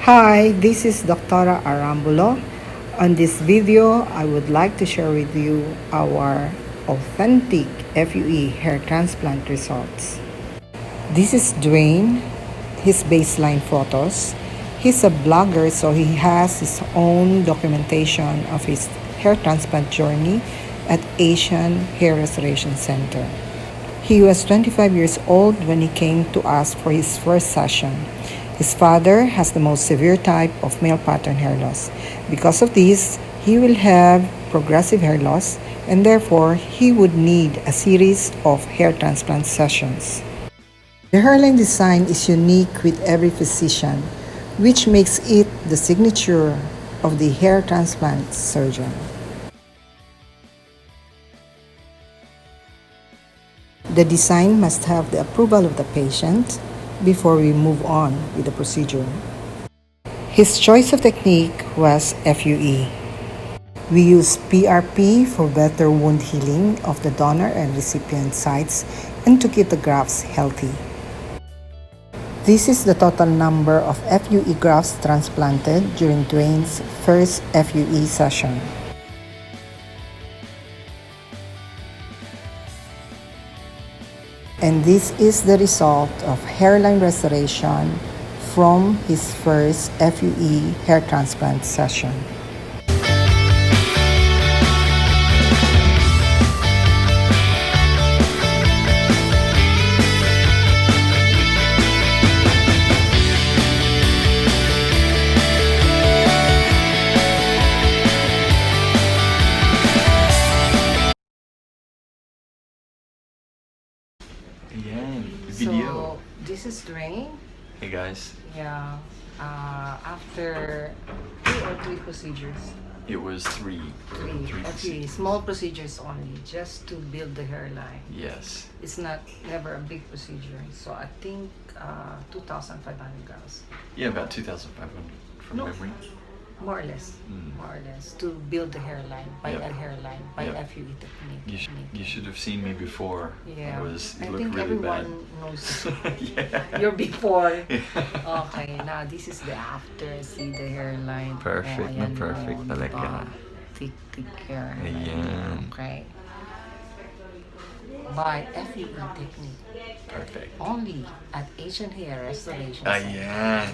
Hi, this is Dr. Arambulo. On this video, I would like to share with you our authentic FUE hair transplant results. This is Dwaine, his baseline photos. He's a blogger, so he has his own documentation of his hair transplant journey at Asian Hair Restoration Center. He was 25 years old when he came to us for his first session. His father has the most severe type of male pattern hair loss. Because of this, he will have progressive hair loss and therefore he would need a series of hair transplant sessions. The hairline design is unique with every physician, which makes it the signature of the hair transplant surgeon. The design must have the approval of the patient before we move on with the procedure. His choice of technique was FUE. We use PRP for better wound healing of the donor and recipient sites and to keep the grafts healthy. This is the total number of FUE grafts transplanted during Dwaine's first FUE session. And this is the result of hairline restoration from his first FUE hair transplant session. Ayan, video. So, this is Dwaine. Hey guys, Yeah, after 2 or 3 procedures. it was three. Three actually, small procedures only, just to build the hairline. Yes. It's not never a big procedure. So I think 2,500 grams. Yeah, about 2,500 from No. memory. More or less, to build the hairline, by Yep. a hairline, by Yep. FUE technique. You should have seen me before. Yeah, You I looked think really bad. everyone knows Yeah. your before. Okay, now this is the after. See the hairline. Perfect na ayan, perfect talaga. Thick hair. Ayan. Okay. By FUE technique. Perfect. Only at Asian Hair Restoration Center. Ayan.